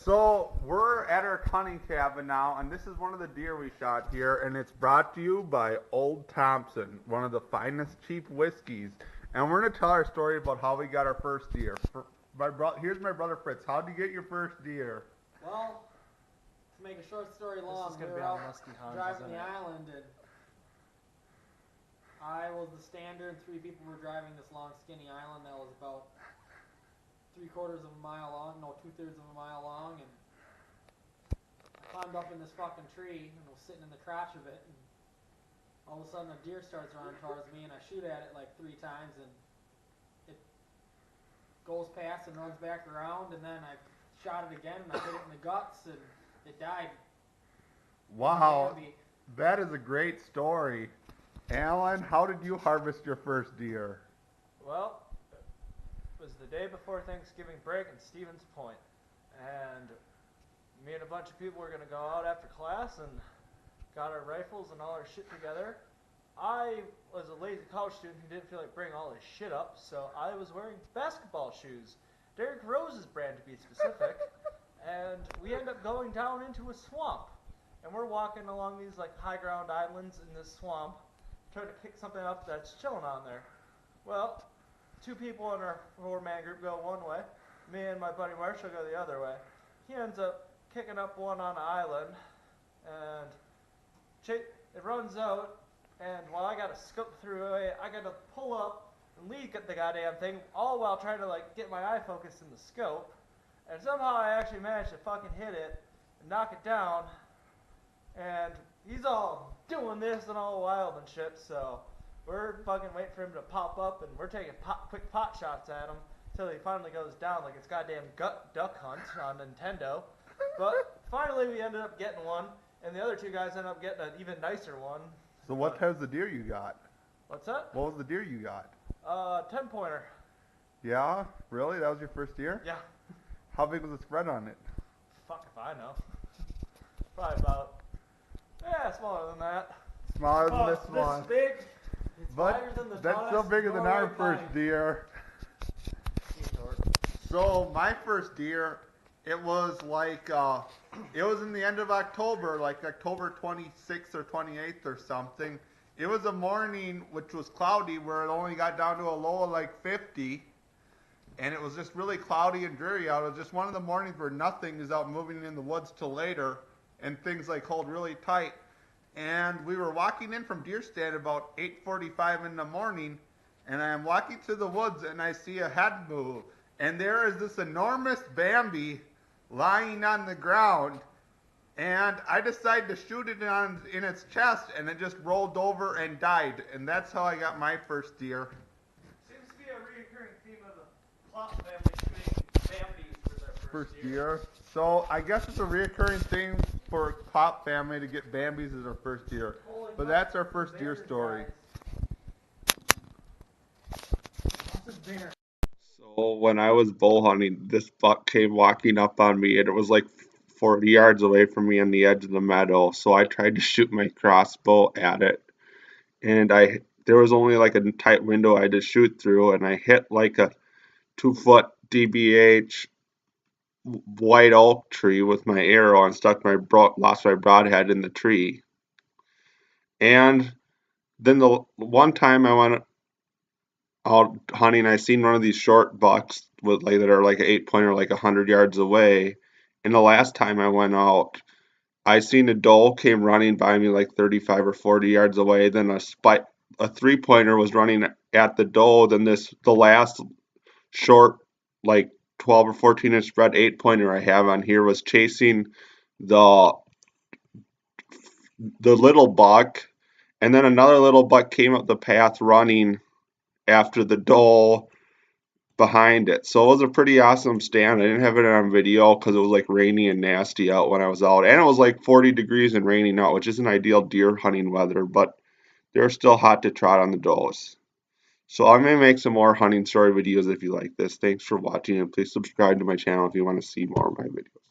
So we're at our hunting cabin now, and this is one of the deer we shot here, and it's brought to you by Old Thompson, one of the finest cheap whiskeys. And we're gonna tell our story about how we got our first deer. Here's my brother Fritz. How'd you get your first deer? Well, to make a short story long, This is gonna we be were on out Musky Hunt, driving isn't the it? island, and I was the standard. 3 people were driving this long, skinny island that was about 3/4 of a mile long, no, 2/3 of a mile long, and I climbed up in this fucking tree and was sitting in the crotch of it, and all of a sudden a deer starts running towards me, and I shoot at it like 3 times, and it goes past and runs back around, and then I shot it again, and I hit it in the guts, and it died. Wow, Bambi. that is a great story. Alan, how did you harvest your first deer? Well, it was the day before Thanksgiving break in Stevens Point, and me and a bunch of people were going to go out after class and got our rifles and all our shit together. I was a lazy college student who didn't feel like bringing all his shit up, so I was wearing basketball shoes, Derrick Rose's brand to be specific, and we ended up going down into a swamp, and we're walking along these like high ground islands in this swamp, trying to pick something up that's chilling on there. Well, 2 people in our 4-man group go one way, me and my buddy Marshall go the other way. He ends up kicking up one on an island, and it runs out, and while I gotta scope through it, I gotta pull up and lead the goddamn thing, all while trying to like get my eye focused in the scope, and somehow I actually managed to fucking hit it and knock it down, and he's all doing this and all wild and shit, so we're fucking waiting for him to pop up, and we're taking quick pot shots at him until he finally goes down like it's goddamn Duck Hunt on Nintendo. But finally we ended up getting one, and the other 2 guys ended up getting an even nicer one. So what was the deer you got? What's that? What was the deer you got? 10-pointer. Yeah? Really? That was your first deer? Yeah. How big was the spread on it? Fuck if I know. Probably about, smaller than that. Smaller than this one. This big. It's But wider than the that's still tallest bigger than our Norway first pine. deer. So my first deer, it was like, it was in the end of October, like October 26th or 28th or something. It was a morning which was cloudy where it only got down to a low of like 50. And it was just really cloudy and dreary out. It was just one of the mornings where nothing is out moving in the woods till later. And things like hold really tight. And we were walking in from deer stand about 8:45 in the morning. And I am walking through the woods and I see a head move. And there is this enormous Bambi lying on the ground. And I decided to shoot it in its chest, and it just rolled over and died. And that's how I got my first deer. Seems to be a recurring theme of the Plot family shooting Bambis for their First year. deer. So I guess it's a reoccurring thing for Pop family to get Bambis as their first deer. Holy But fuck, that's our first deer bears, story. guys. Lots of bear. So when I was bow hunting, this buck came walking up on me, and it was like 40 yards away from me on the edge of the meadow. So I tried to shoot my crossbow at it, and there was only like a tight window I had to shoot through, and I hit like a 2-foot DBH white oak tree with my arrow and lost my broadhead in the tree. And then the one time I went out hunting, I seen one of these short bucks with like that are like an 8-pointer, like 100 yards away. And the last time I went out, I seen a doe came running by me like 35 or 40 yards away. Then a 3-pointer was running at the doe. Then the last short, like 12 or 14-inch spread 8-pointer I have on here was chasing the little buck, and then another little buck came up the path running after the doe behind it. So it was a pretty awesome stand. I didn't have it on video because it was like rainy and nasty out when I was out, and it was like 40 degrees and raining out, which isn't ideal deer hunting weather, but they're still hot to trot on the does. So I may make some more hunting story videos if you like this. Thanks for watching, and please subscribe to my channel if you want to see more of my videos.